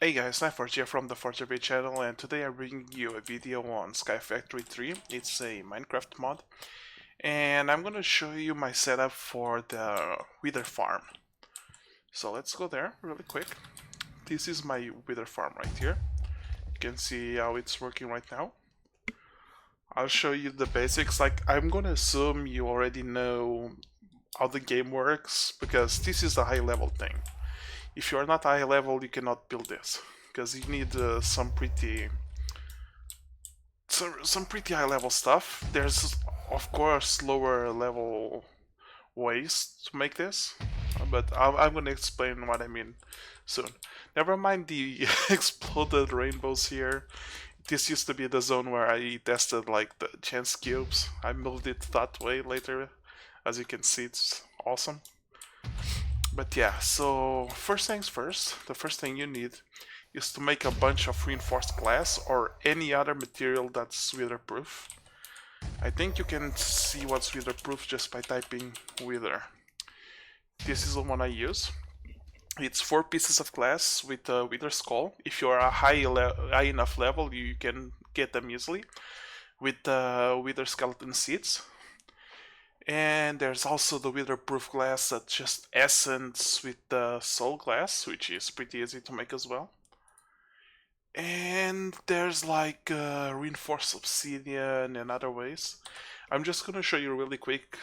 Hey guys, Forge here from the ForgeRV channel, and today I'm bringing you a video on Sky Factory 3. It's a Minecraft mod, and I'm gonna show you my setup for the wither farm. So let's go there really quick. This is my wither farm right here. You can see how it's working right now. I'll show you the basics. Like, I'm gonna assume you already know how the game works, because this is a high level thing. If you're not high level, you cannot build this, because you need some pretty high level stuff. There's of course lower level ways to make this, but I'm gonna explain what I mean soon. Never mind the exploded rainbows here. This used to be the zone where I tested like the chance cubes. I moved it that way later. As you can see, it's awesome. But yeah, so first things first, the first thing you need is to make a bunch of reinforced glass or any other material that's witherproof. I think you can see what's witherproof just by typing wither. This is the one I use. It's 4 pieces of glass with a wither skull. If you're a high enough level, you can get them easily with wither skeleton seeds. And there's also the witherproof glass that's just essence with the soul glass, which is pretty easy to make as well. And there's like reinforced obsidian and other ways. I'm just gonna show you really quick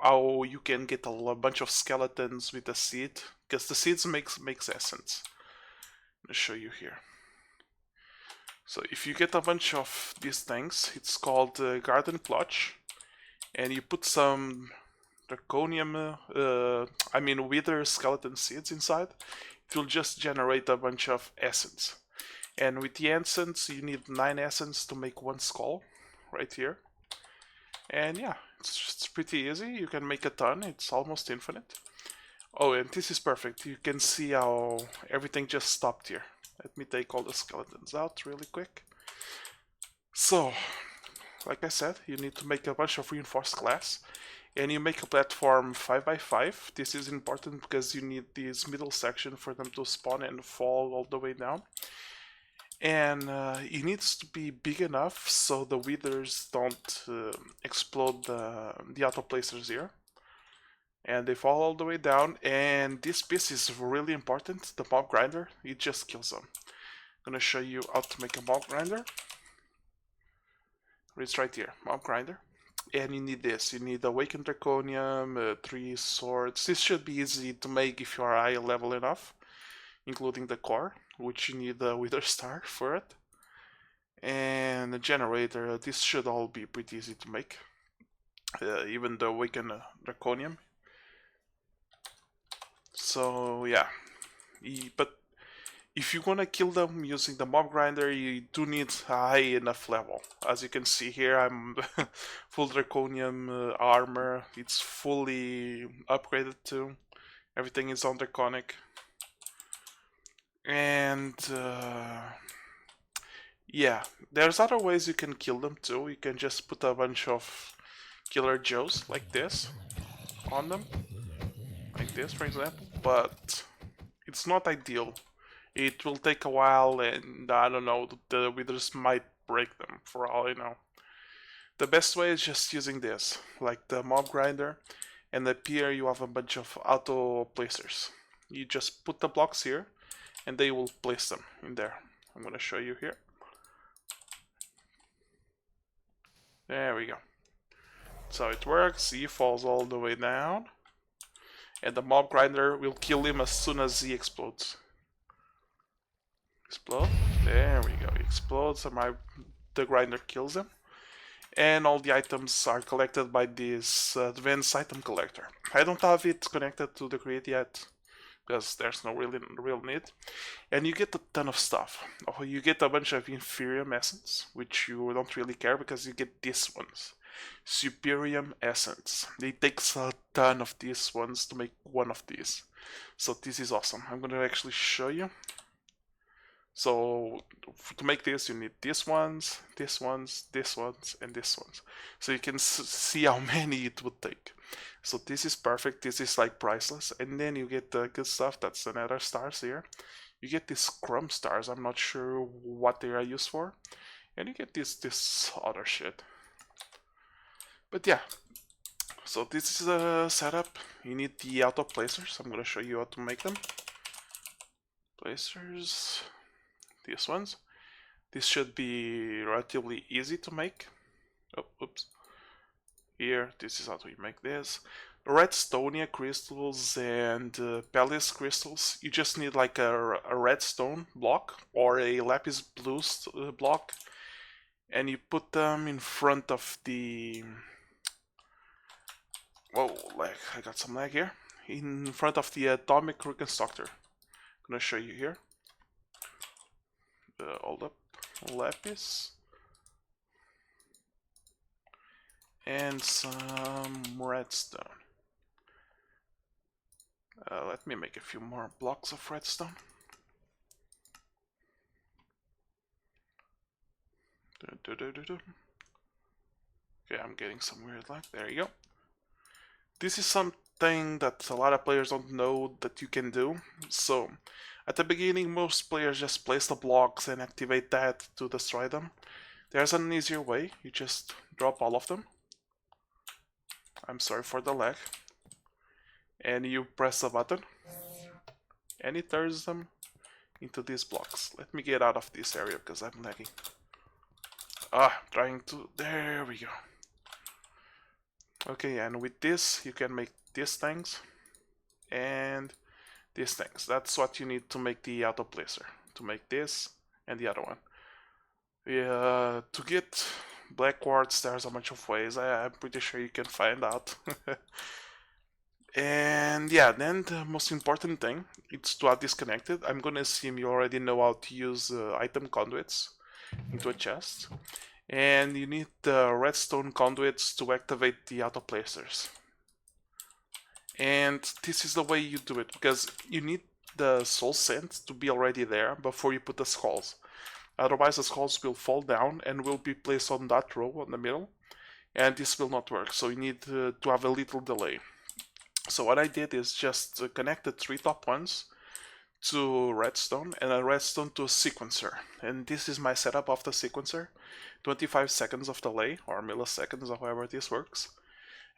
how you can get a bunch of skeletons with a seed, because the seeds makes essence. I'm gonna show you here. So if you get a bunch of these things, it's called garden plotch, and you put some draconium, wither skeleton seeds inside, it will just generate a bunch of essence. And with the essence, you need 9 essence to make 1 skull, right here. And yeah, it's pretty easy. You can make a ton. It's almost infinite. Oh, and this is perfect. You can see how everything just stopped here. Let me take all the skeletons out really quick. So, like I said, you need to make a bunch of reinforced glass. And you make a platform 5x5. This is important because you need this middle section for them to spawn and fall all the way down. And it needs to be big enough so the withers don't explode the auto placers here. And they fall all the way down. And this piece is really important, the mob grinder. It just kills them. I'm gonna show you how to make a mob grinder. It's right here, mob grinder. And you need this. You need awakened draconium, 3 swords. This should be easy to make if you are high level enough, including the core, which you need a wither star for it. And the generator. This should all be pretty easy to make, even the awakened draconium. So yeah, but if you want to kill them using the mob grinder, you do need a high enough level. As you can see here, I'm full draconium armor. It's fully upgraded too. Everything is on draconic. And yeah, there's other ways you can kill them too. You can just put a bunch of killer joes like this on them. Like this, for example. But it's not ideal. It will take a while, and I don't know, the withers might break them for all I know. The best way is just using this, like the mob grinder, and up here you have a bunch of auto placers. You just put the blocks here, and they will place them in there. I'm gonna show you here. There we go. So it works. He falls all the way down, and the mob grinder will kill him as soon as he explodes. Explode. There we go. He explodes, and the grinder kills him. And all the items are collected by this advanced item collector. I don't have it connected to the grid yet, because there's no real need. And you get a ton of stuff. Oh, you get a bunch of Inferium Essence, which you don't really care because you get these ones. Superium Essence. It takes a ton of these ones to make one of these. So this is awesome. I'm going to actually show you. So to make this, you need these ones, these ones, these ones, and these ones. So you can see how many it would take. So this is perfect. This is like priceless. And then you get the good stuff. That's the nether stars here. You get these crumb stars, I'm not sure what they are used for. And you get this other shit. But yeah, so this is a setup. You need the auto placers. I'm gonna show you how to make them. Placers, these ones. This should be relatively easy to make. Oh, oops. Here, this is how we make this. Redstonia crystals and Peleus crystals. You just need like a redstone block or a lapis blue block, and you put them in front of the. Whoa, like I got some lag here. In front of the atomic reconstructor. I'm gonna show you here. Hold up, lapis. And some redstone. Let me make a few more blocks of redstone. Okay, I'm getting some weird lag. There you go. This is something that a lot of players don't know that you can do. So, at the beginning, most players just place the blocks and activate that to destroy them. There's an easier way. You just drop all of them. I'm sorry for the lag. And you press a button. And it turns them into these blocks. Let me get out of this area because I'm lagging. Trying to... There we go. Okay, and with this, you can make these things. And these things. That's what you need to make the auto placer. To make this and the other one. To get black quartz, there's a bunch of ways. I'm pretty sure you can find out. And yeah, then the most important thing is to add disconnected. I'm gonna assume you already know how to use item conduits into a chest. And you need the redstone conduits to activate the auto placers. And this is the way you do it, because you need the soul sent to be already there before you put the skulls. Otherwise the skulls will fall down and will be placed on that row in the middle, and this will not work, so you need to have a little delay. So what I did is just connect the 3 top ones to redstone and a redstone to a sequencer. And this is my setup of the sequencer. 25 seconds of delay, or milliseconds, or however this works,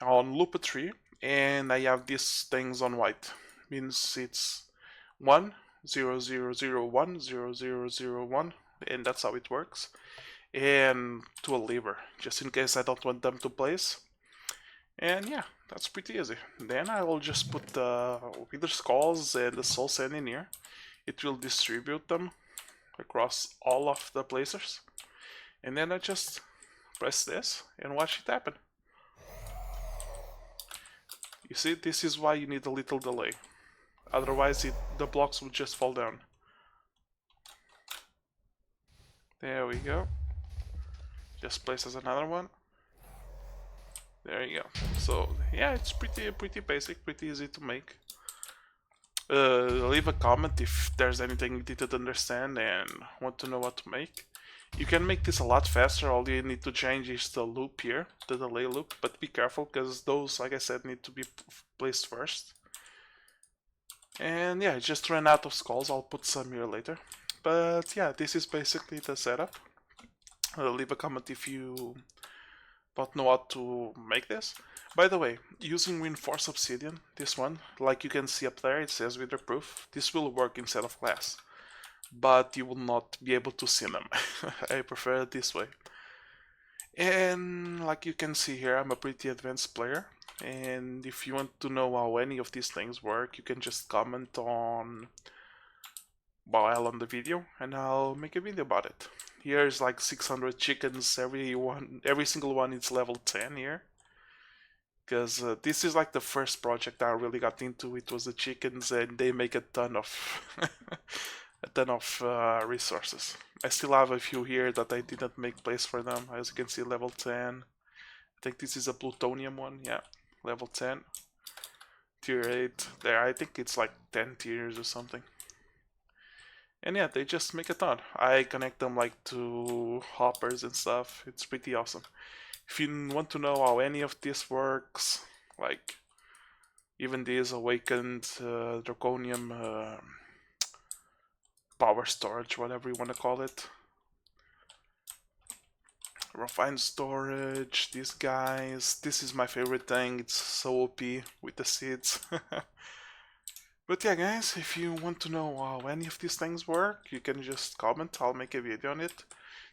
on loop 3, and I have these things on white. Means it's 1, 0, 0, 0, 1, 0, 0, 0, 1, and that's how it works. And to a lever, just in case I don't want them to place. And yeah, that's pretty easy. Then I will just put the wither skulls and the soul sand in here. It will distribute them across all of the placers. And then I just press this and watch it happen. You see, this is why you need a little delay. Otherwise the blocks would just fall down. There we go. Just places another one. There you go. So yeah, it's pretty basic, pretty easy to make. Leave a comment if there's anything you didn't understand and want to know what to make. You can make this a lot faster. All you need to change is the loop here, the delay loop, but be careful because those, like I said, need to be placed first. And yeah, I just ran out of skulls. I'll put some here later. But yeah, this is basically the setup. Leave a comment if you don't know how to make this. By the way, using reinforced obsidian, this one, like you can see up there, it says witherproof. This will work instead of glass, but you will not be able to see them. I prefer it this way. And like you can see here, I'm a pretty advanced player. And if you want to know how any of these things work, you can just comment on while on the video, and I'll make a video about it. Here's like 600 chickens. Every single one is level 10 here. Because this is like the first project I really got into. It was the chickens, and they make a ton of resources. I still have a few here that I didn't make place for them. As you can see, level 10. I think this is a plutonium one. Yeah, level 10. Tier 8. There, I think it's like 10 tiers or something. And yeah, they just make a ton. I connect them like to hoppers and stuff. It's pretty awesome. If you want to know how any of this works, like even these awakened draconium power storage, whatever you want to call it. Refined storage, these guys. This is my favorite thing. It's so OP with the seeds. But yeah, guys, if you want to know how any of these things work, you can just comment. I'll make a video on it.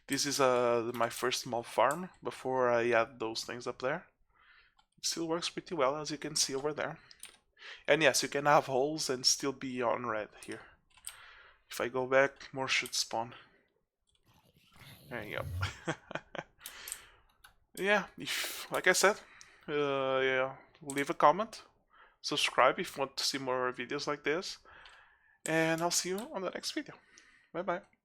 This is my first small farm before I add those things up there. It still works pretty well, as you can see over there. And yes, you can have holes and still be on red here. If I go back, more should spawn. There you go. Yeah, if, like I said, yeah, leave a comment, subscribe if you want to see more videos like this, and I'll see you on the next video. Bye bye.